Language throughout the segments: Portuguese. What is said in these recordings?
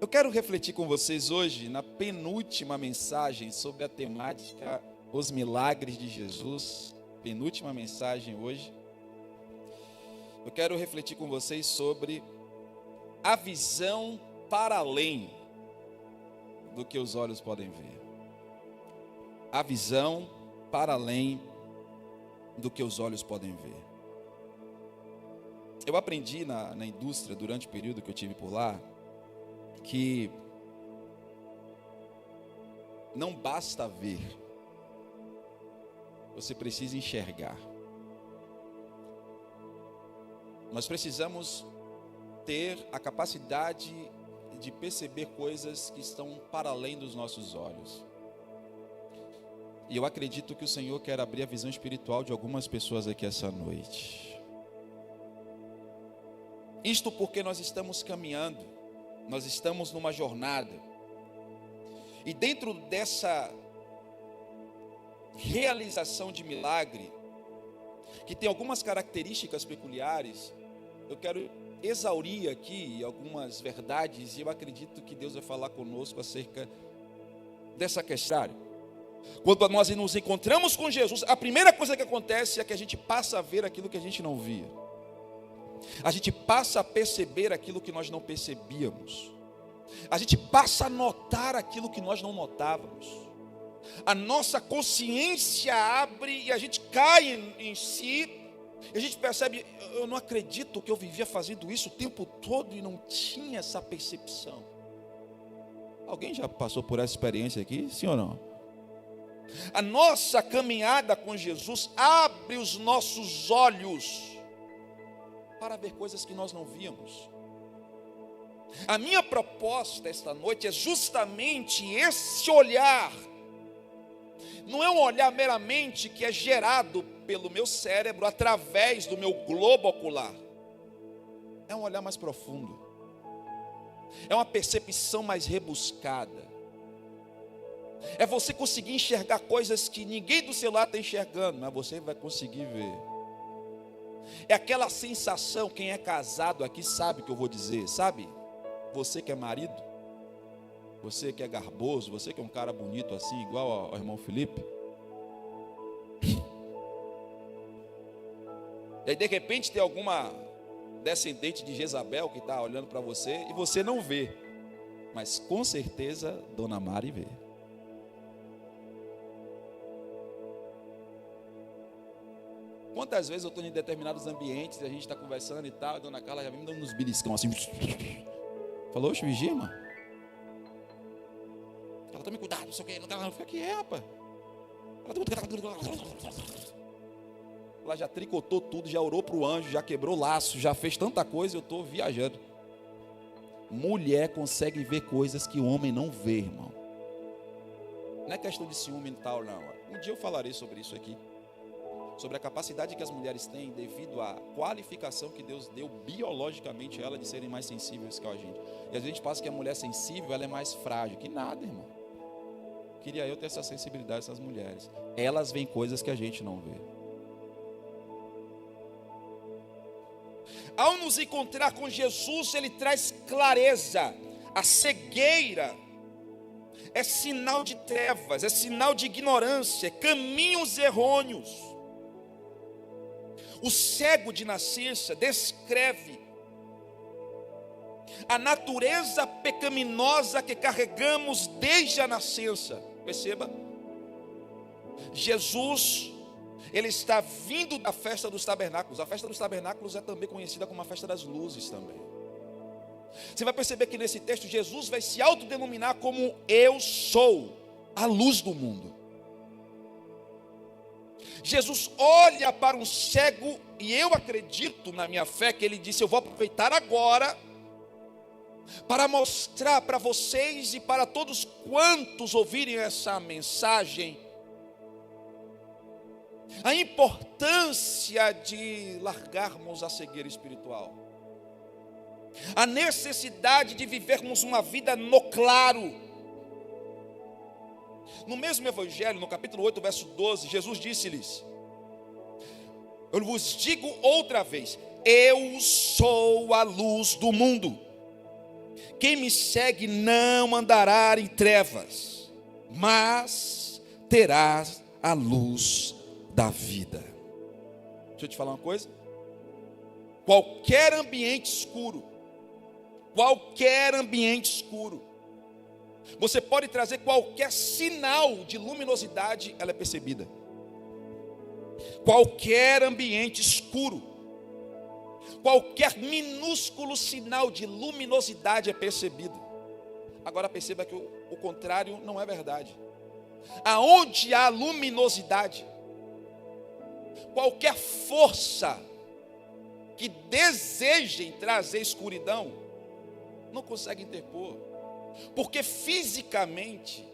Eu quero refletir com vocês hoje na penúltima mensagem sobre a temática Os Milagres de Jesus. Penúltima mensagem hoje. Eu quero refletir com vocês sobre a visão para além do que os olhos podem ver. A visão para além do que os olhos podem ver. Eu aprendi na indústria, durante o período que eu tive por lá, que não basta ver, você precisa enxergar. Nós precisamos ter a capacidade de perceber coisas que estão para além dos nossos olhos. E eu acredito que o Senhor quer abrir a visão espiritual de algumas pessoas aqui essa noite. Isto porque nós estamos caminhando, nós estamos numa jornada. E dentro dessa realização de milagre, que tem algumas características peculiares, eu quero exaurir aqui algumas verdades, e eu acredito que Deus vai falar conosco acerca dessa questão. Quando nós nos encontramos com Jesus, a primeira coisa que acontece é que a gente passa a ver aquilo que a gente não via. A gente passa a perceber aquilo que nós não percebíamos. A gente passa a notar aquilo que nós não notávamos. A nossa consciência abre e a gente cai em si. E a gente percebe, eu não acredito que eu vivia fazendo isso o tempo todo e não tinha essa percepção. Alguém já passou por essa experiência aqui? Sim ou não? A nossa caminhada com Jesus abre os nossos olhos para ver coisas que nós não víamos. A minha proposta esta noite é justamente esse olhar. Não é um olhar meramente que é gerado pelo meu cérebro através do meu globo ocular. É um olhar mais profundo. É uma percepção mais rebuscada. É você conseguir enxergar coisas que ninguém do seu lado está enxergando, mas você vai conseguir ver. É aquela sensação, quem é casado aqui sabe o que eu vou dizer, sabe? Você que é marido, você que é garboso, você que é um cara bonito assim, igual ao irmão Felipe. E aí de repente tem alguma descendente de Jezabel que está olhando para você e você não vê. Mas com certeza Dona Mari vê. Quantas vezes eu estou em determinados ambientes e a gente está conversando e tal, a Dona Carla já vem me dando uns beliscão assim. Falou, oxe, vigia, mano. Ela tome cuidado, não sei o que. Ela fica aqui, rapaz. Ela já tricotou tudo, já orou para o anjo, já quebrou laço, já fez tanta coisa, eu estou viajando. Mulher consegue ver coisas que o homem não vê, irmão. Não é questão de ciúme e tal, não. Um dia eu falarei sobre isso aqui. Sobre a capacidade que as mulheres têm devido à qualificação que Deus deu biologicamente a ela de serem mais sensíveis que a gente. E às vezes a gente passa que a mulher sensível, ela é mais frágil. Que nada, irmão. Queria eu ter essa sensibilidade dessas mulheres. Elas veem coisas que a gente não vê. Ao nos encontrar com Jesus, Ele traz clareza. A cegueira é sinal de trevas, é sinal de ignorância, caminhos errôneos. O cego de nascença descreve a natureza pecaminosa que carregamos desde a nascença. Perceba, Jesus, Ele está vindo da festa dos tabernáculos. A festa dos tabernáculos é também conhecida como a festa das luzes também. Você vai perceber que nesse texto Jesus vai se autodenominar como eu sou a luz do mundo. Jesus olha para um cego e eu acredito na minha fé que ele disse, eu vou aproveitar agora para mostrar para vocês e para todos quantos ouvirem essa mensagem a importância de largarmos a cegueira espiritual, a necessidade de vivermos uma vida no claro. No mesmo evangelho, no capítulo 8, verso 12, Jesus disse-lhes, eu vos digo outra vez, eu sou a luz do mundo. Quem me segue não andará em trevas, mas terá a luz da vida. Deixa eu te falar uma coisa. Qualquer ambiente escuro, você pode trazer qualquer sinal de luminosidade, ela é percebida. Qualquer ambiente escuro, qualquer minúsculo sinal de luminosidade é percebido. Agora perceba que o contrário não é verdade. Aonde há luminosidade, qualquer força que desejem trazer escuridão não consegue interpor, porque fisicamente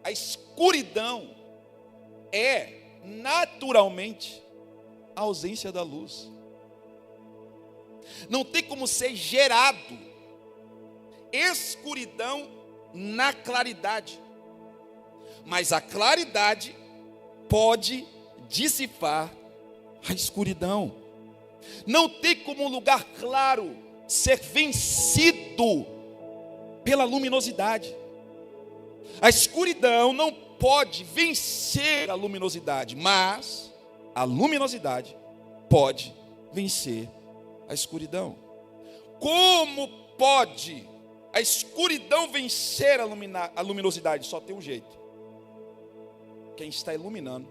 a escuridão é naturalmente a ausência da luz. Não tem como ser gerado escuridão na claridade, mas a claridade pode dissipar a escuridão. Não tem como um lugar claro ser vencido pela luminosidade. A escuridão não pode vencer a luminosidade, mas a luminosidade pode vencer a escuridão. Como pode a escuridão vencer a luminosidade? Só tem um jeito: quem está iluminando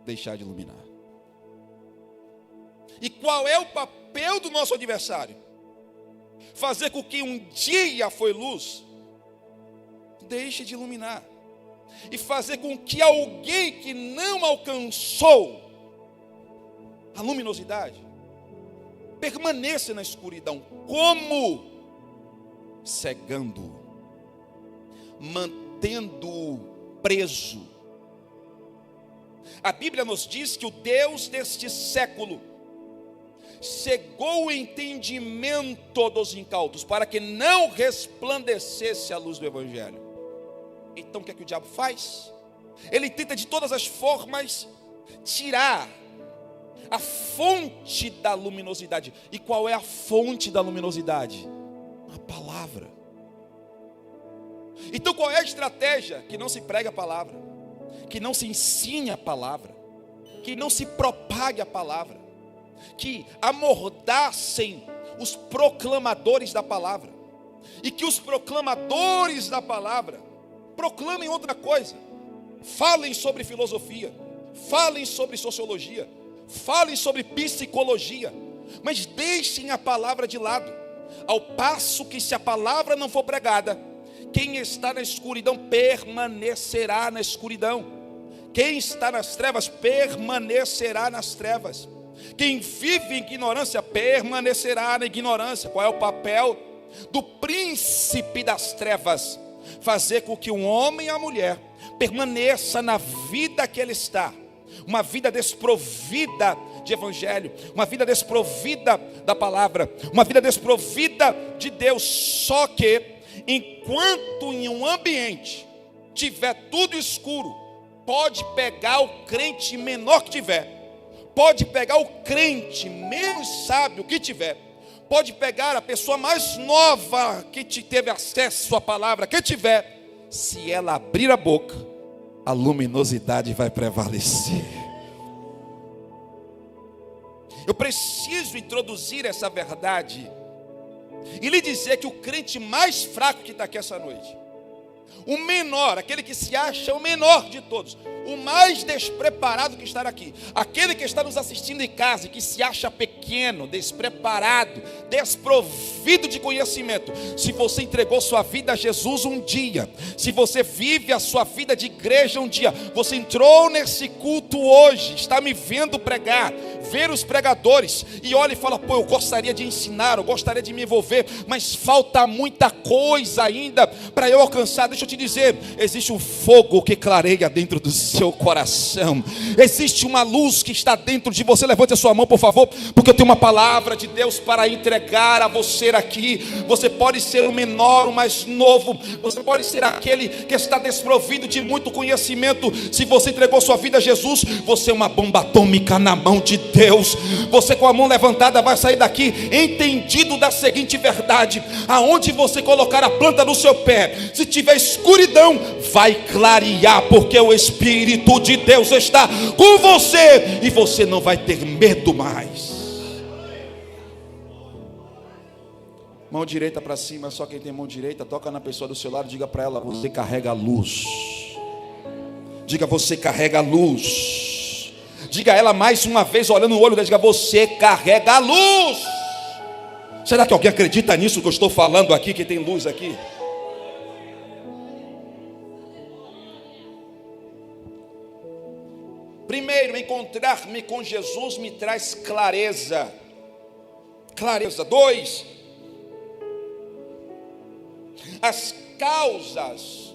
deixar de iluminar. E qual é o papel do nosso adversário? Fazer com que um dia foi luz deixe de iluminar, e fazer com que alguém que não alcançou a luminosidade permaneça na escuridão. Como? Cegando, mantendo-o preso. A Bíblia nos diz que o Deus deste século cegou o entendimento dos incautos, para que não resplandecesse a luz do Evangelho. Então o que é que o diabo faz? Ele tenta de todas as formas tirar a fonte da luminosidade. E qual é a fonte da luminosidade? A palavra. Então qual é a estratégia? Que não se pregue a palavra, que não se ensine a palavra, que não se propague a palavra, que amordacem os proclamadores da palavra, e que os proclamadores da palavra proclamem outra coisa. Falem sobre filosofia, falem sobre sociologia, falem sobre psicologia, mas deixem a palavra de lado. Ao passo que, se a palavra não for pregada, quem está na escuridão permanecerá na escuridão. Quem está nas trevas permanecerá nas trevas. Quem vive em ignorância permanecerá na ignorância. Qual é o papel do príncipe das trevas? Fazer com que um homem e a mulher permaneça na vida que ele está, uma vida desprovida de evangelho, uma vida desprovida da palavra, uma vida desprovida de Deus. Só que enquanto em um ambiente tiver tudo escuro, pode pegar o crente menor que tiver, pode pegar o crente menos sábio que tiver, pode pegar a pessoa mais nova que teve acesso à palavra que tiver, se ela abrir a boca, a luminosidade vai prevalecer. Eu preciso introduzir essa verdade e lhe dizer que o crente mais fraco que está aqui essa noite, o menor, aquele que se acha o menor de todos, o mais despreparado que está aqui, aquele que está nos assistindo em casa e que se acha pequeno, despreparado, desprovido de conhecimento, se você entregou sua vida a Jesus um dia, se você vive a sua vida de igreja um dia, você entrou nesse culto hoje, está me vendo pregar, ver os pregadores e olha e fala: pô, eu gostaria de ensinar, eu gostaria de me envolver, mas falta muita coisa ainda para eu alcançar. Deixa eu te dizer, existe um fogo que clareia dentro do seu coração, existe uma luz que está dentro de você. Levante a sua mão, por favor, porque eu tenho uma palavra de Deus para entregar a você aqui. Você pode ser o menor, o mais novo, você pode ser aquele que está desprovido de muito conhecimento. Se você entregou sua vida a Jesus, você é uma bomba atômica na mão de Deus. Você com a mão levantada vai sair daqui entendido da seguinte verdade: aonde você colocar a planta do seu pé, se tiver escuridão, vai clarear, porque o Espírito de Deus está com você e você não vai ter medo mais. Mão direita para cima, só quem tem mão direita, toca na pessoa do seu lado, diga para ela: você carrega a luz. Diga: você carrega a luz. Diga a ela mais uma vez, olhando no olho dela, diga: você carrega a luz. Será que alguém acredita nisso que eu estou falando aqui, que tem luz aqui? Primeiro, encontrar-me com Jesus me traz clareza. Clareza. 2, as causas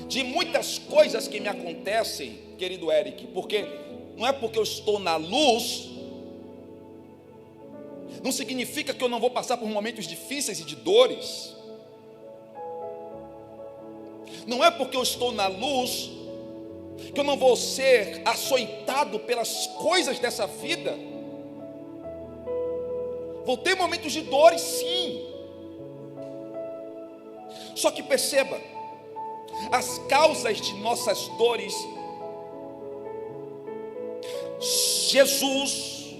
de muitas coisas que me acontecem, querido Eric, porque não é porque eu estou na luz, não significa que eu não vou passar por momentos difíceis e de dores. Não é porque eu estou na luz que eu não vou ser açoitado pelas coisas dessa vida. Vou ter momentos de dores, sim. Só que perceba, as causas de nossas dores, Jesus,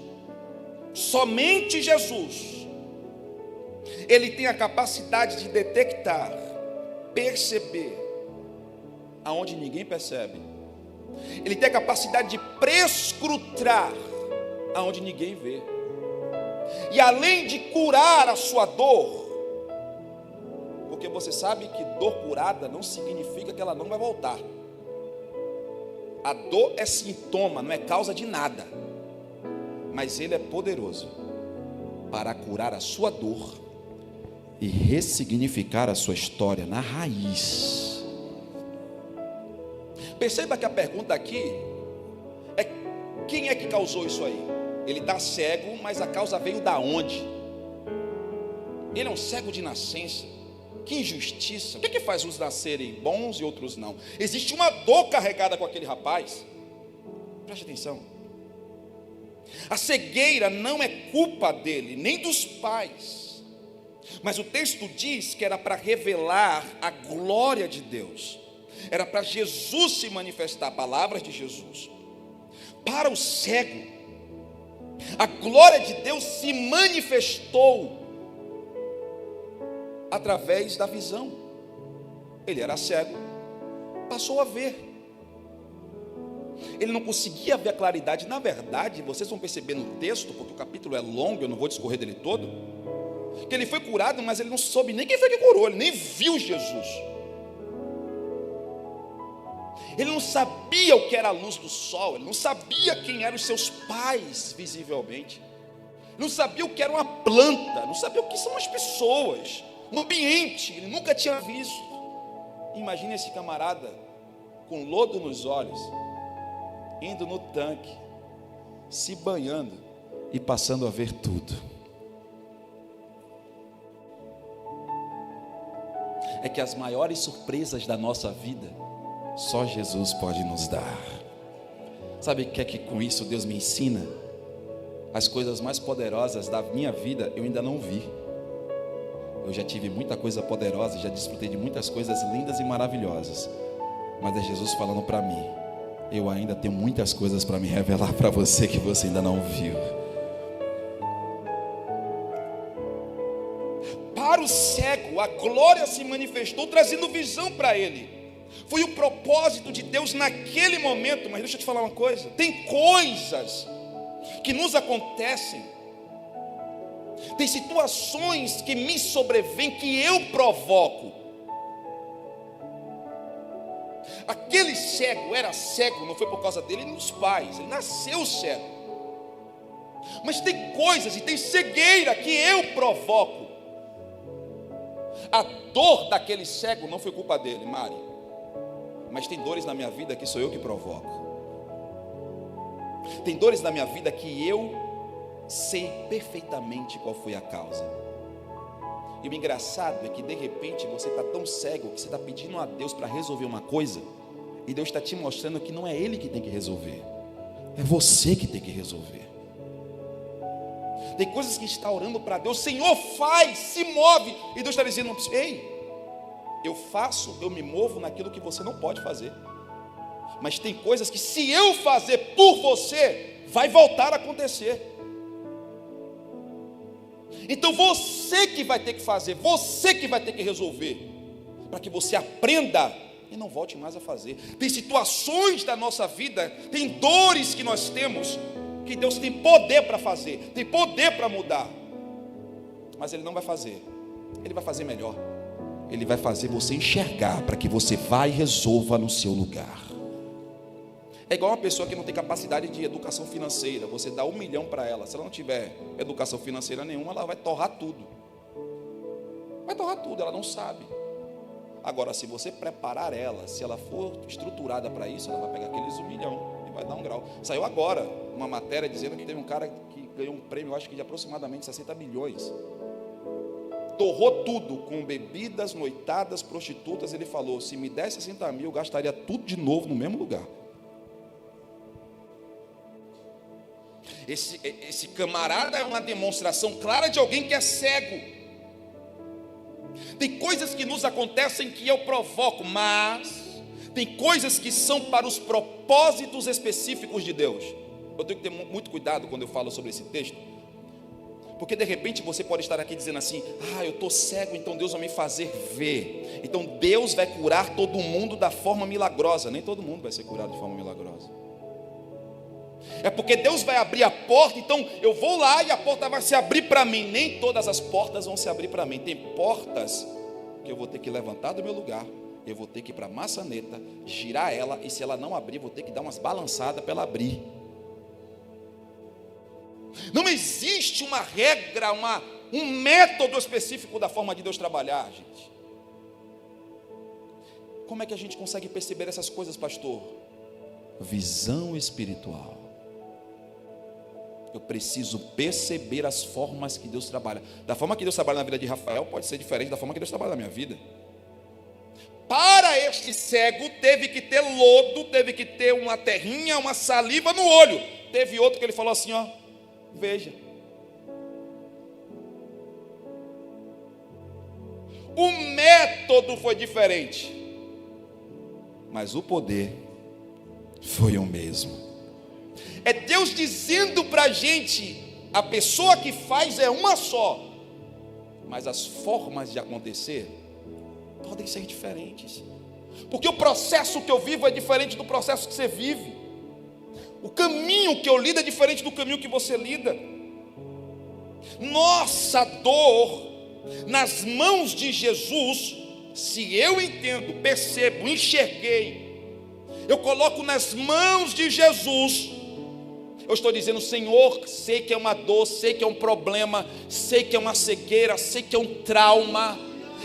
somente Jesus, Ele tem a capacidade de detectar, perceber, aonde ninguém percebe. Ele tem a capacidade de prescrutar, aonde ninguém vê. E além de curar a sua dor, porque você sabe que dor curada não significa que ela não vai voltar. A dor é sintoma, não é causa de nada. Mas Ele é poderoso para curar a sua dor e ressignificar a sua história na raiz. Perceba que a pergunta aqui é: quem é que causou isso aí? Ele está cego, mas a causa veio da onde? Ele é um cego de nascença. Que injustiça. O que faz uns nascerem bons e outros não? Existe uma dor carregada com aquele rapaz. Preste atenção. A cegueira não é culpa dele, nem dos pais. Mas o texto diz que era para revelar a glória de Deus. Era para Jesus se manifestar, palavras de Jesus. Para o cego, a glória de Deus se manifestou através da visão. Ele era cego, passou a ver. Ele não conseguia ver a claridade. Na verdade, vocês vão perceber no texto, porque o capítulo é longo, eu não vou discorrer dele todo, que ele foi curado, mas ele não soube nem quem foi que curou, ele nem viu Jesus. Ele não sabia o que era a luz do sol, ele não sabia quem eram os seus pais visivelmente, não sabia o que era uma planta, não sabia o que são as pessoas, um ambiente, ele nunca tinha visto. Imagine esse camarada com lodo nos olhos, indo no tanque, se banhando e passando a ver tudo. É que as maiores surpresas da nossa vida só Jesus pode nos dar. Sabe o que é que com isso Deus me ensina? As coisas mais poderosas da minha vida eu ainda não vi. Eu já tive muita coisa poderosa, já desfrutei de muitas coisas lindas e maravilhosas, mas é Jesus falando para mim: eu ainda tenho muitas coisas para me revelar para você que você ainda não viu. Para o cego, a glória se manifestou, trazendo visão para ele. Foi o propósito de Deus naquele momento. Mas deixa eu te falar uma coisa: tem coisas que nos acontecem, tem situações que me sobrevêm, que eu provoco. Aquele cego era cego, não foi por causa dele e dos pais, ele nasceu cego. Mas tem coisas e tem cegueira que eu provoco. A dor daquele cego não foi culpa dele, Mari, mas tem dores na minha vida que sou eu que provoco. Tem dores na minha vida que eu sei perfeitamente qual foi a causa. E o engraçado é que de repente você está tão cego que você está pedindo a Deus para resolver uma coisa, e Deus está te mostrando que não é Ele que tem que resolver, é você que tem que resolver. Tem coisas que está orando para Deus, Senhor, faz, se move, e Deus está dizendo, ei, eu faço, eu me movo naquilo que você não pode fazer. Mas tem coisas que se eu fazer por você, vai voltar a acontecer. Então você que vai ter que fazer, você que vai ter que resolver, para que você aprenda e não volte mais a fazer. Tem situações da nossa vida, tem dores que nós temos, que Deus tem poder para fazer, tem poder para mudar, mas Ele não vai fazer, Ele vai fazer melhor. Ele vai fazer você enxergar, para que você vá e resolva no seu lugar. É igual uma pessoa que não tem capacidade de educação financeira. Você dá 1 milhão para ela, se ela não tiver educação financeira nenhuma, ela vai torrar tudo. Vai torrar tudo, ela não sabe. Agora, se você preparar ela, se ela for estruturada para isso, ela vai pegar aqueles 1 milhão e vai dar um grau. Saiu agora uma matéria dizendo que teve um cara que ganhou um prêmio, eu acho que de aproximadamente 60 milhões. Torrou tudo com bebidas, noitadas, prostitutas. Ele falou, se me der 60 mil, eu gastaria tudo de novo no mesmo lugar. Esse camarada é uma demonstração clara de alguém que é cego. Tem coisas que nos acontecem que eu provoco, mas tem coisas que são para os propósitos específicos de Deus. Eu tenho que ter muito cuidado quando eu falo sobre esse texto, porque de repente você pode estar aqui dizendo assim, eu estou cego, então Deus vai me fazer ver. Então Deus vai curar todo mundo da forma milagrosa. Nem todo mundo vai ser curado de forma milagrosa. É porque Deus vai abrir a porta, então eu vou lá e a porta vai se abrir para mim. Nem todas as portas vão se abrir para mim. Tem portas que eu vou ter que levantar do meu lugar, eu vou ter que ir para a maçaneta, girar ela, e se ela não abrir, vou ter que dar umas balançadas para ela abrir. Não existe uma regra, um método específico da forma de Deus trabalhar, gente. Como é que a gente consegue perceber essas coisas, pastor? Visão espiritual. Eu preciso perceber as formas que Deus trabalha. Da forma que Deus trabalha na vida de Rafael pode ser diferente da forma que Deus trabalha na minha vida. Para este cego teve que ter lodo, teve que ter uma terrinha, uma saliva no olho. Teve outro que ele falou assim, veja. O método foi diferente, mas o poder foi o mesmo. É Deus dizendo para a gente, a pessoa que faz é uma só, mas as formas de acontecer podem ser diferentes, porque o processo que eu vivo é diferente do processo que você vive, o caminho que eu lido é diferente do caminho que você lida. Nossa dor nas mãos de Jesus, se eu entendo, percebo, enxerguei, eu coloco nas mãos de Jesus, eu estou dizendo, Senhor, sei que é uma dor, sei que é um problema, sei que é uma cegueira, sei que é um trauma,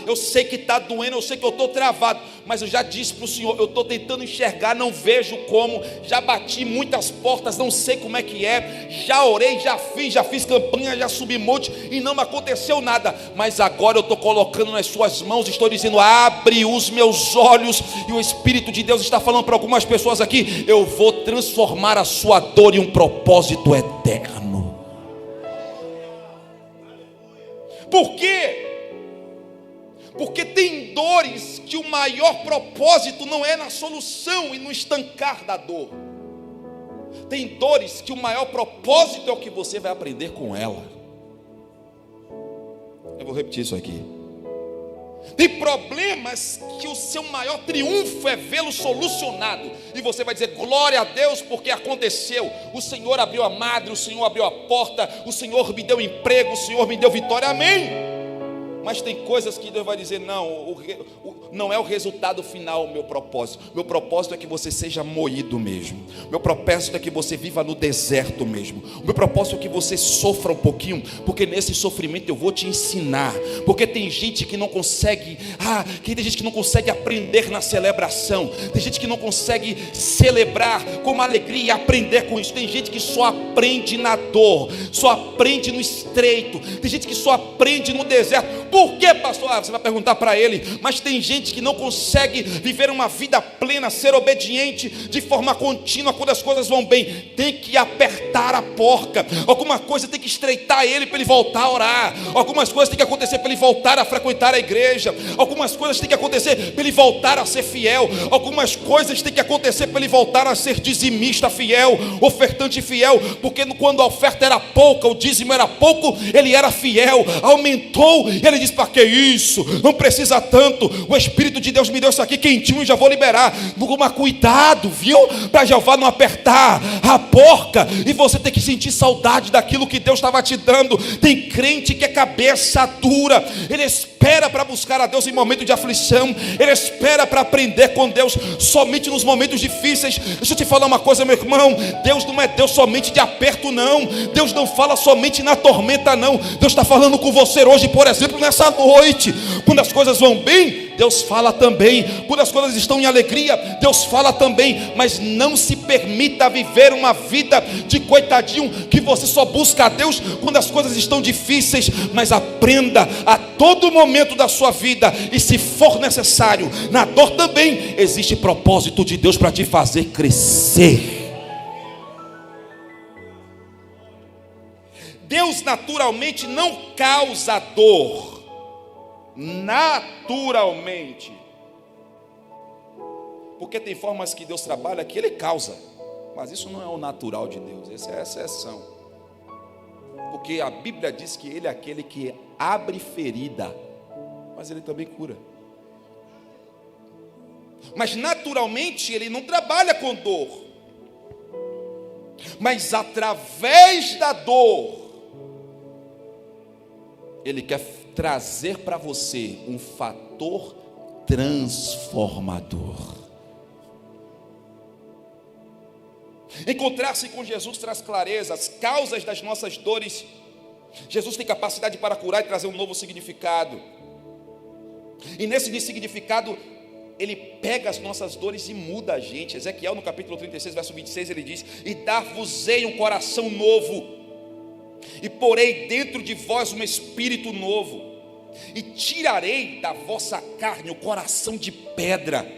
eu sei que está doendo, eu sei que eu estou travado, mas eu já disse para o Senhor, eu estou tentando enxergar, não vejo como, já bati muitas portas, não sei como é que é, já orei, já fiz campanha, já subi monte e não aconteceu nada, mas agora eu estou colocando nas suas mãos, estou dizendo, abre os meus olhos, e o Espírito de Deus está falando para algumas pessoas aqui, eu vou transformar a sua dor em um propósito eterno. Por quê? Porque tem dores que o maior propósito não é na solução e no estancar da dor. Tem dores que o maior propósito é o que você vai aprender com ela. Eu vou repetir isso aqui. Tem problemas que o seu maior triunfo é vê-lo solucionado. E você vai dizer, glória a Deus, porque aconteceu. O Senhor abriu a madre, o Senhor abriu a porta, o Senhor me deu emprego, o Senhor me deu vitória, amém. Mas tem coisas que Deus vai dizer, não, não é o resultado final o meu propósito. Meu propósito é que você seja moído mesmo. Meu propósito é que você viva no deserto mesmo. O meu propósito é que você sofra um pouquinho, porque nesse sofrimento eu vou te ensinar. Porque tem gente que não consegue, tem gente que não consegue aprender na celebração. Tem gente que não consegue celebrar com alegria e aprender com isso. Tem gente que só aprende na dor, só aprende no estreito. Tem gente que só aprende no deserto. Por que, pastor? Você vai perguntar para ele. Mas tem gente que não consegue viver uma vida plena, ser obediente de forma contínua quando as coisas vão bem. Tem que apertar a porca. Alguma coisa tem que estreitar ele para ele voltar a orar. Algumas coisas tem que acontecer para ele voltar a frequentar a igreja. Algumas coisas tem que acontecer para ele voltar a ser fiel. Algumas coisas tem que acontecer para ele voltar a ser dizimista fiel, ofertante fiel. Porque quando a oferta era pouca, o dízimo era pouco, ele era fiel. Aumentou, ele diz, para que isso? Não precisa tanto. O Espírito de Deus me deu isso aqui quentinho e já vou liberar. Mas cuidado, viu? Para Jeová não apertar a porca e você ter que sentir saudade daquilo que Deus estava te dando. Tem crente que é cabeça dura. Ele espera para buscar a Deus em momento de aflição. Ele espera para aprender com Deus somente nos momentos difíceis. Deixa eu te falar uma coisa, meu irmão. Deus não é Deus somente de aperto, não. Deus não fala somente na tormenta, não. Deus está falando com você hoje, por exemplo, nessa noite. Quando as coisas vão bem, Deus fala também. Quando as coisas estão em alegria, Deus fala também. Mas não se permita viver uma vida de coitadinho, que você só busca a Deus quando as coisas estão difíceis. Mas aprenda a todo momento da sua vida, e se for necessário, na dor também existe propósito de Deus para te fazer crescer. Deus naturalmente não causa dor. Naturalmente. Porque tem formas que Deus trabalha que Ele causa, mas isso não é o natural de Deus. Essa é a exceção. Porque a Bíblia diz que Ele é aquele que abre ferida, mas Ele também cura. Mas naturalmente Ele não trabalha com dor. Mas através da dor, Ele quer trazer para você um fator transformador. Encontrar-se com Jesus traz clareza. As causas das nossas dores, Jesus tem capacidade para curar e trazer um novo significado. E nesse significado, Ele pega as nossas dores e muda a gente. Ezequiel, no capítulo 36, verso 26, ele diz: e dar-vos-ei um coração novo, e porei dentro de vós um espírito novo, e tirarei da vossa carne o coração de pedra,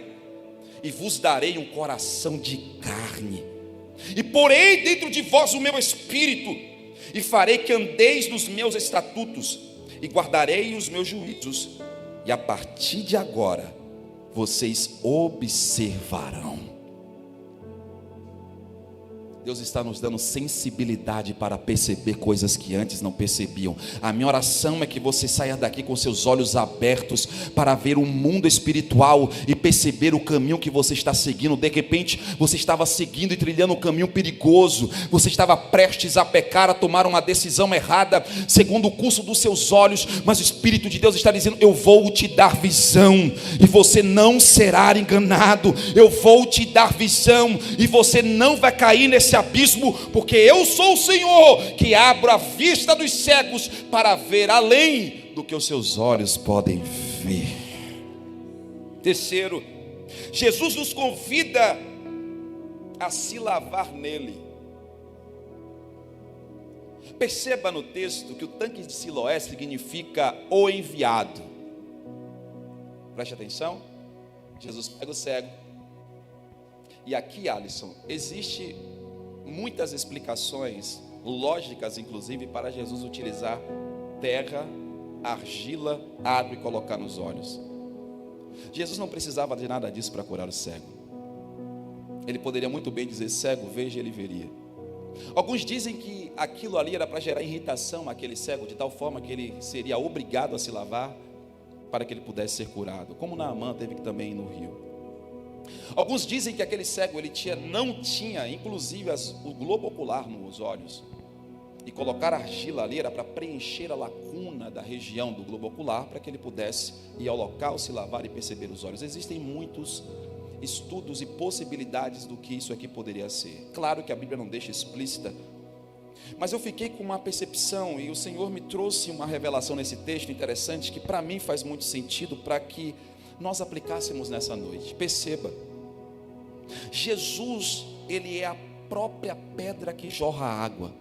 e vos darei um coração de carne, e porei dentro de vós o meu espírito, e farei que andeis nos meus estatutos, e guardarei os meus juízos, e a partir de agora vocês observarão. Deus está nos dando sensibilidade para perceber coisas que antes não percebiam. A minha oração é que você saia daqui com seus olhos abertos para ver o mundo espiritual e perceber o caminho que você está seguindo. De repente você estava seguindo e trilhando um caminho perigoso. Você estava prestes a pecar, a tomar uma decisão errada, segundo o curso dos seus olhos. Mas o Espírito de Deus está dizendo: eu vou te dar visão e você não será enganado. Eu vou te dar visão e você não vai cair nesse abismo, porque eu sou o Senhor que abro a vista dos cegos para ver além do que os seus olhos podem ver. Terceiro, Jesus nos convida a se lavar nele. Perceba no texto que o tanque de Siloé significa o enviado. Preste atenção. Jesus pega o cego. E aqui, Alisson, existe muitas explicações lógicas, inclusive, para Jesus utilizar terra, argila, água e colocar nos olhos. Jesus não precisava de nada disso para curar o cego. Ele poderia muito bem dizer: cego, veja, e ele veria. Alguns dizem que aquilo ali era para gerar irritação àquele cego, de tal forma que ele seria obrigado a se lavar para que ele pudesse ser curado, como Naamã teve que também ir no rio. Alguns dizem que aquele cego não tinha inclusive o globo ocular nos olhos. E colocar argila ali era para preencher a lacuna da região do globo ocular, para que ele pudesse ir ao local, se lavar e perceber os olhos. Existem muitos estudos e possibilidades do que isso aqui poderia ser. Claro que a Bíblia não deixa explícita, mas eu fiquei com uma percepção, e o Senhor me trouxe uma revelação nesse texto interessante, que para mim faz muito sentido, para que nós aplicássemos nessa noite. Perceba, Jesus, ele é a própria pedra que jorra água.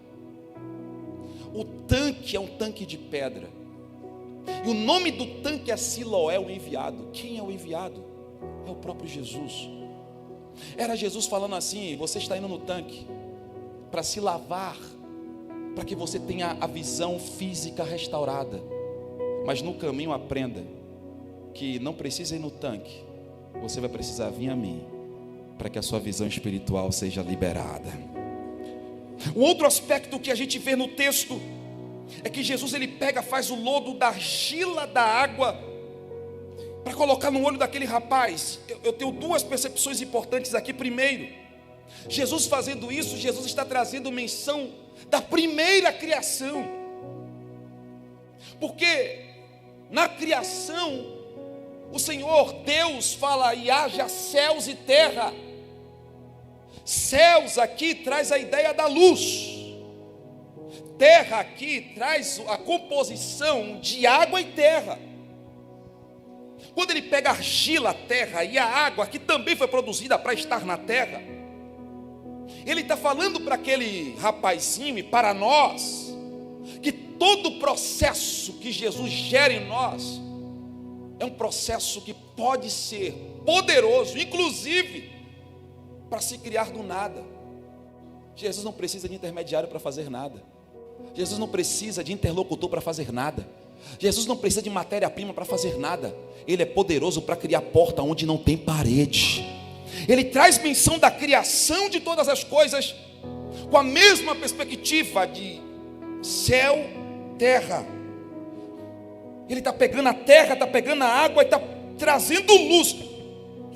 O tanque é um tanque de pedra, e o nome do tanque é Siloé, o enviado. Quem é o enviado? É o próprio Jesus. Era Jesus falando assim: você está indo no tanque para se lavar, para que você tenha a visão física restaurada, mas no caminho aprenda que não precisa ir no tanque, você vai precisar vir a mim, para que a sua visão espiritual seja liberada. O outro aspecto que a gente vê no texto é que Jesus, ele pega, faz o lodo da argila da água para colocar no olho daquele rapaz. Eu tenho duas percepções importantes aqui. Primeiro, Jesus fazendo isso, Jesus está trazendo menção da primeira criação, porque na criação o Senhor Deus fala: e haja céus e terra. Céus aqui traz a ideia da luz, terra aqui traz a composição de água e terra. Quando ele pega a argila, a terra, e a água, que também foi produzida para estar na terra, ele está falando para aquele rapazinho e para nós, que todo o processo que Jesus gera em nós é um processo que pode ser poderoso, inclusive para se criar do nada. Jesus não precisa de intermediário para fazer nada. Jesus não precisa de interlocutor para fazer nada. Jesus não precisa de matéria-prima para fazer nada. Ele é poderoso para criar porta onde não tem parede. Ele traz menção da criação de todas as coisas com a mesma perspectiva de céu, terra. Ele está pegando a terra, está pegando a água e está trazendo luz.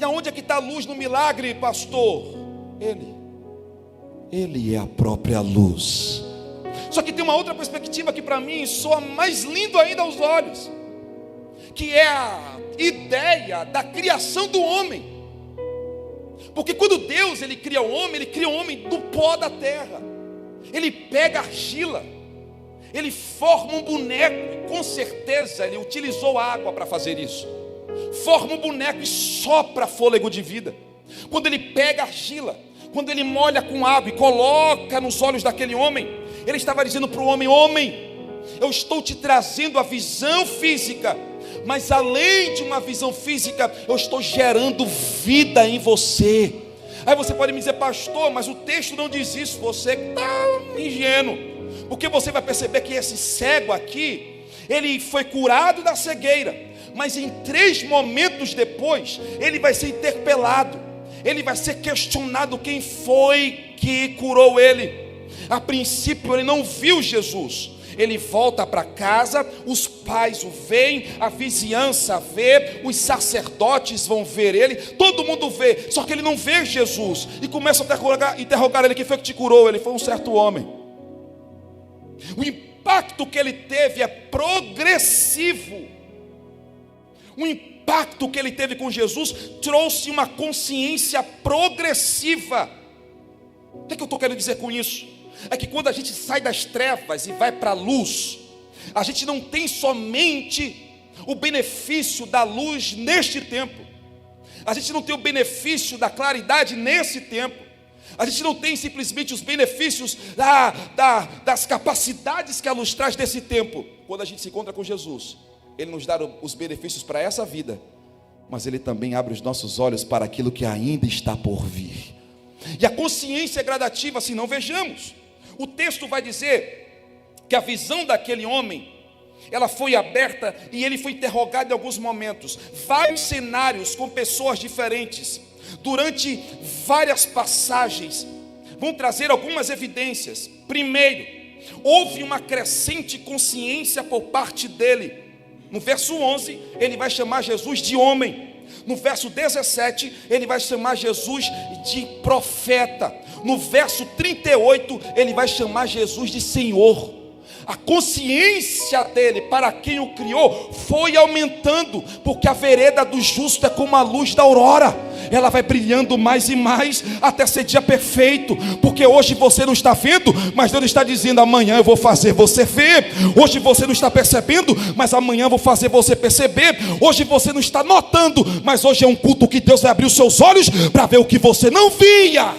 E aonde é que está a luz no milagre, pastor? Ele é a própria luz. Só que tem uma outra perspectiva que para mim soa mais lindo ainda aos olhos, que é a ideia da criação do homem. Porque quando Deus ele cria o homem do pó da terra. Ele pega argila, ele forma um boneco, e com certeza ele utilizou água para fazer isso. Forma um boneco e sopra fôlego de vida. Quando ele pega argila, quando ele molha com água e coloca nos olhos daquele homem, ele estava dizendo para o homem: homem, eu estou te trazendo a visão física, mas além de uma visão física, eu estou gerando vida em você. Aí você pode me dizer: pastor, mas o texto não diz isso. Você está ingênuo, porque você vai perceber que esse cego aqui, ele foi curado da cegueira, mas em 3 momentos depois, ele vai ser interpelado, ele vai ser questionado quem foi que curou ele. A princípio ele não viu Jesus. Ele volta para casa, os pais o veem, a vizinhança vê, os sacerdotes vão ver ele, todo mundo vê, só que ele não vê Jesus. E começa a interrogar ele: quem foi que te curou? Ele foi um certo homem. O impacto que ele teve é progressivo. O impacto que ele teve com Jesus trouxe uma consciência progressiva. O que eu estou querendo dizer com isso? É que quando a gente sai das trevas e vai para a luz, a gente não tem somente o benefício da luz neste tempo, a gente não tem o benefício da claridade nesse tempo, a gente não tem simplesmente os benefícios das capacidades que a luz traz desse tempo. Quando a gente se encontra com Jesus, Ele nos dá os benefícios para essa vida, mas Ele também abre os nossos olhos para aquilo que ainda está por vir. E a consciência é gradativa, assim não vejamos. O texto vai dizer que a visão daquele homem, ela foi aberta e ele foi interrogado em alguns momentos. Vários cenários com pessoas diferentes, durante várias passagens, vão trazer algumas evidências. Primeiro, houve uma crescente consciência por parte dele. No verso 11, ele vai chamar Jesus de homem. No verso 17, ele vai chamar Jesus de profeta. No verso 38, ele vai chamar Jesus de Senhor. A consciência dele, para quem o criou, foi aumentando, porque a vereda do justo é como a luz da aurora. Ela vai brilhando mais e mais, até ser dia perfeito. Porque hoje você não está vendo, mas Deus está dizendo: amanhã eu vou fazer você ver. Hoje você não está percebendo, mas amanhã eu vou fazer você perceber. Hoje você não está notando, mas hoje é um culto que Deus vai abrir os seus olhos para ver o que você não via.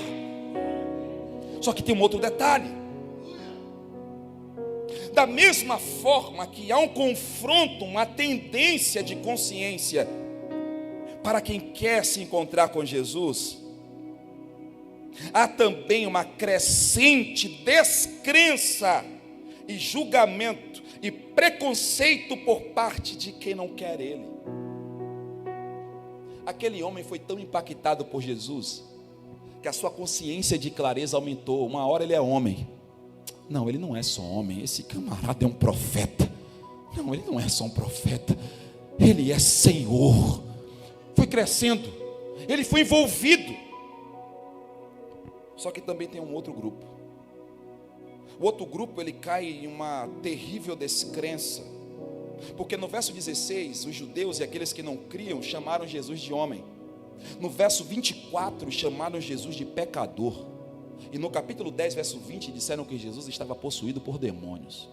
Só que tem um outro detalhe. Da mesma forma que há um confronto, uma tendência de consciência para quem quer se encontrar com Jesus, há também uma crescente descrença e julgamento e preconceito por parte de quem não quer Ele. Aquele homem foi tão impactado por Jesus que a sua consciência de clareza aumentou. Uma hora ele é homem. Não, ele não é só homem, esse camarada é um profeta. Não, ele não é só um profeta, ele é Senhor. Foi crescendo, ele foi envolvido. Só que também tem um outro grupo. O outro grupo, ele cai em uma terrível descrença. Porque no verso 16, os judeus e aqueles que não criam chamaram Jesus de homem. No verso 24, chamaram Jesus de pecador. E no capítulo 10, verso 20, disseram que Jesus estava possuído por demônios.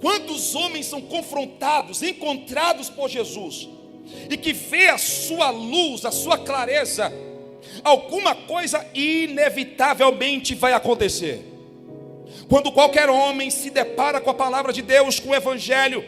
Quantos homens são confrontados, encontrados por Jesus, e que vê a sua luz, a sua clareza, alguma coisa inevitavelmente vai acontecer. Quando qualquer homem se depara com a palavra de Deus, com o Evangelho,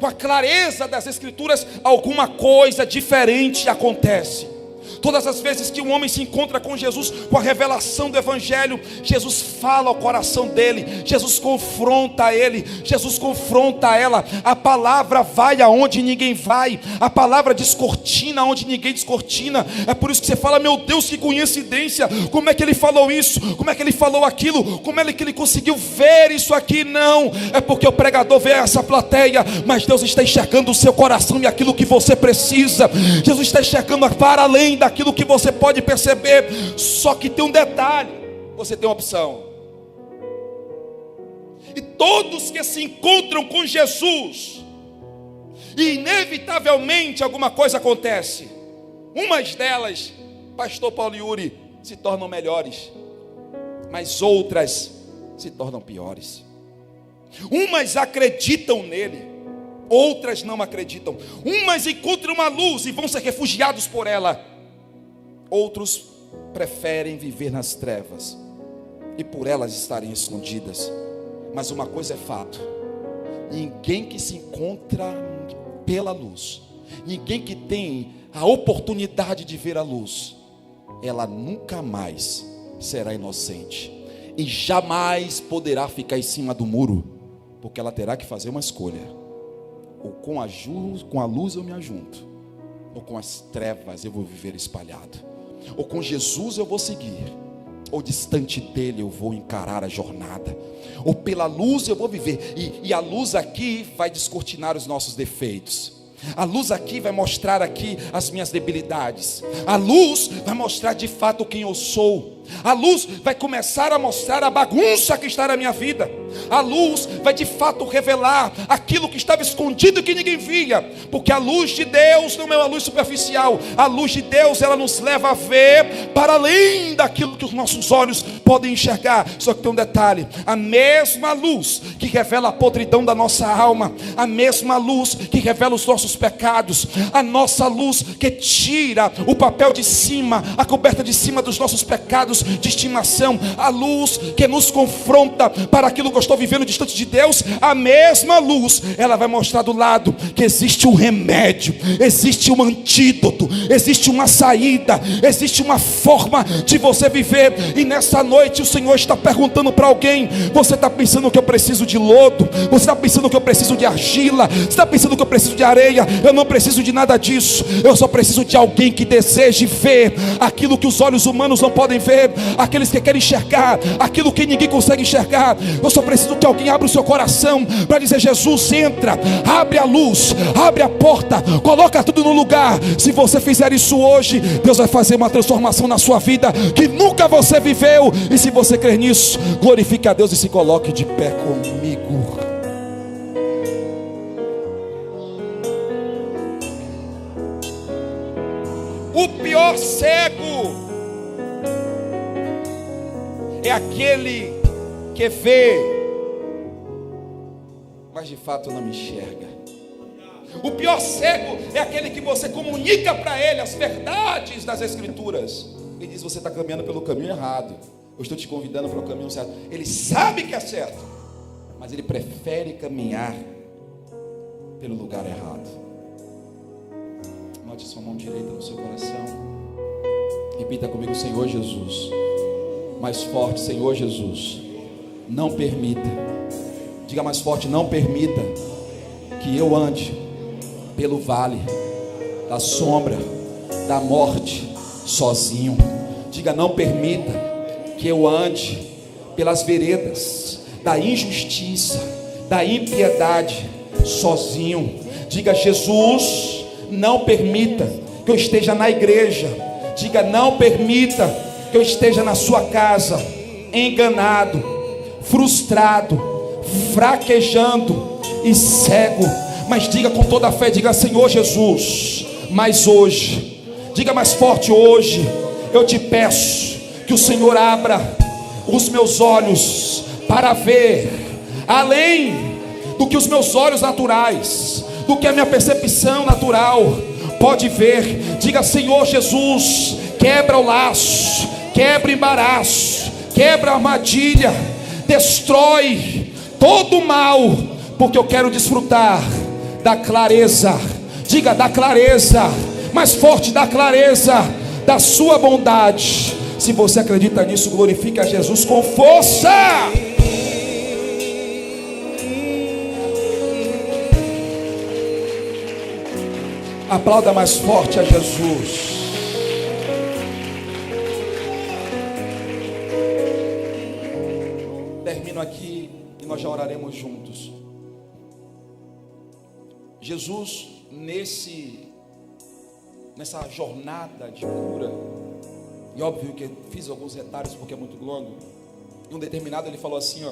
com a clareza das Escrituras, alguma coisa diferente acontece. Todas as vezes que um homem se encontra com Jesus, com a revelação do Evangelho, Jesus fala ao coração dele, Jesus confronta ele, Jesus confronta ela. A palavra vai aonde ninguém vai, a palavra descortina onde ninguém descortina. É por isso que você fala: meu Deus, que coincidência, como é que ele falou isso, como é que ele falou aquilo, como é que ele conseguiu ver isso aqui? Não, é porque o pregador vê essa plateia, mas Deus está enxergando o seu coração e aquilo que você precisa. Jesus está enxergando para além daquilo que você pode perceber. Só que tem um detalhe: você tem uma opção. E todos que se encontram com Jesus, e inevitavelmente alguma coisa acontece. Umas delas, pastor Paulo e Yuri, se tornam melhores, mas outras se tornam piores. Umas acreditam nele, outras não acreditam. Umas encontram uma luz e vão ser refugiados por ela, outros preferem viver nas trevas e por elas estarem escondidas. Mas uma coisa é fato: ninguém que se encontra pela luz, ninguém que tem a oportunidade de ver a luz, ela nunca mais será inocente e jamais poderá ficar em cima do muro, porque ela terá que fazer uma escolha: ou com a luz eu me ajunto, ou com as trevas eu vou viver espalhado. Ou com Jesus eu vou seguir, ou distante dele eu vou encarar a jornada. Ou pela luz eu vou viver. E a luz aqui vai descortinar os nossos defeitos. A luz aqui vai mostrar aqui as minhas debilidades. A luz vai mostrar de fato quem eu sou. A luz vai começar a mostrar a bagunça que está na minha vida. A luz vai de fato revelar aquilo que estava escondido e que ninguém via. Porque a luz de Deus não é uma luz superficial. A luz de Deus, ela nos leva a ver para além daquilo que os nossos olhos podem enxergar. Só que tem um detalhe: a mesma luz que revela a podridão da nossa alma, a mesma luz que revela os nossos pecados, a nossa luz que tira o papel de cima, a coberta de cima dos nossos pecados de estimação, a luz que nos confronta para aquilo que eu estou vivendo distante de Deus, a mesma luz, ela vai mostrar do lado que existe um remédio, existe um antídoto, existe uma saída, existe uma forma de você viver. E nessa noite o Senhor está perguntando para alguém: você está pensando que eu preciso de lodo? Você está pensando que eu preciso de argila, você está pensando que eu preciso de areia. Eu não preciso de nada disso. Eu só preciso de alguém que deseje ver aquilo que os olhos humanos não podem ver, aqueles que querem enxergar aquilo que ninguém consegue enxergar. Eu só preciso que alguém abra o seu coração para dizer: Jesus, entra, abre a luz, abre a porta, coloca tudo no lugar. Se você fizer isso hoje, Deus vai fazer uma transformação na sua vida que nunca você viveu. E se você crer nisso, glorifique a Deus e se coloque de pé comigo. O pior cego é aquele que vê, mas de fato não enxerga. O pior cego é aquele que você comunica para ele as verdades das Escrituras. Ele diz: você está caminhando pelo caminho errado, eu estou te convidando para o caminho certo. Ele sabe que é certo, mas ele prefere caminhar pelo lugar errado. Note sua mão direita no seu coração. Repita comigo: Senhor Jesus. Mais forte: Senhor Jesus, não permita. Diga mais forte: não permita que eu ande pelo vale da sombra da morte sozinho. Diga: não permita que eu ande pelas veredas da injustiça, da impiedade sozinho. Diga: Jesus, não permita que eu esteja na igreja. Diga: não permita que eu esteja na sua casa enganado, frustrado, fraquejando e cego. Mas diga com toda a fé, diga: Senhor Jesus, mas hoje, diga mais forte: hoje eu te peço que o Senhor abra os meus olhos para ver além do que os meus olhos naturais, do que a minha percepção natural pode ver. Diga: Senhor Jesus, quebra o laço, quebra o embaraço, quebra a armadilha, destrói todo o mal, porque eu quero desfrutar da clareza. Diga: da clareza, mais forte, da clareza da sua bondade. Se você acredita nisso, glorifique a Jesus com força. Aplauda mais forte a Jesus. Termino aqui e nós já oraremos juntos. Jesus, nessa jornada de cura, e óbvio que eu fiz alguns retalhos porque é muito longo, em um determinado ele falou assim: ó,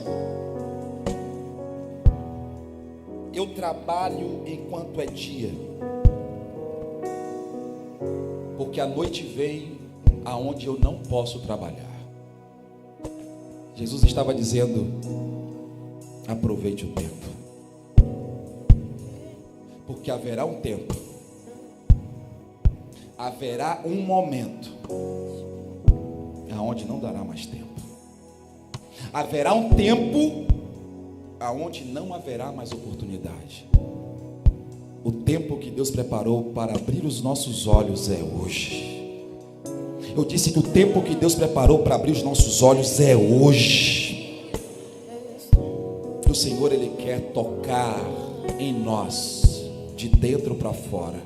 eu trabalho enquanto é dia, porque a noite vem aonde eu não posso trabalhar. Jesus estava dizendo: aproveite o tempo, porque haverá um tempo, haverá um momento aonde não dará mais tempo. Haverá um tempo aonde não haverá mais oportunidade. O tempo que Deus preparou para abrir os nossos olhos é hoje. Eu disse que o tempo que Deus preparou para abrir os nossos olhos é hoje. O Senhor, Ele quer tocar em nós, de dentro para fora.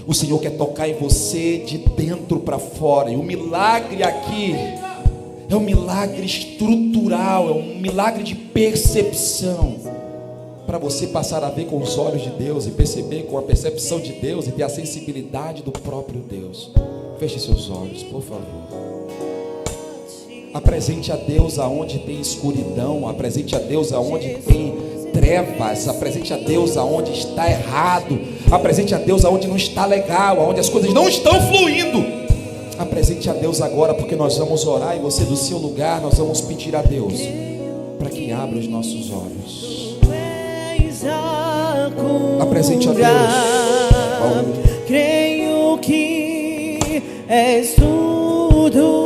O Senhor quer tocar em você de dentro para fora. E o milagre aqui é um milagre estrutural, é um milagre de percepção, para você passar a ver com os olhos de Deus e perceber com a percepção de Deus e ter a sensibilidade do próprio Deus. Feche seus olhos, por favor. Apresente a Deus aonde tem escuridão, apresente a Deus aonde tem trevas, apresente a Deus aonde está errado, apresente a Deus aonde não está legal, aonde as coisas não estão fluindo. Apresente a Deus agora, porque nós vamos orar e você do seu lugar, nós vamos pedir a Deus para que abra os nossos olhos. Apresente a Deus. Creio que és tudo.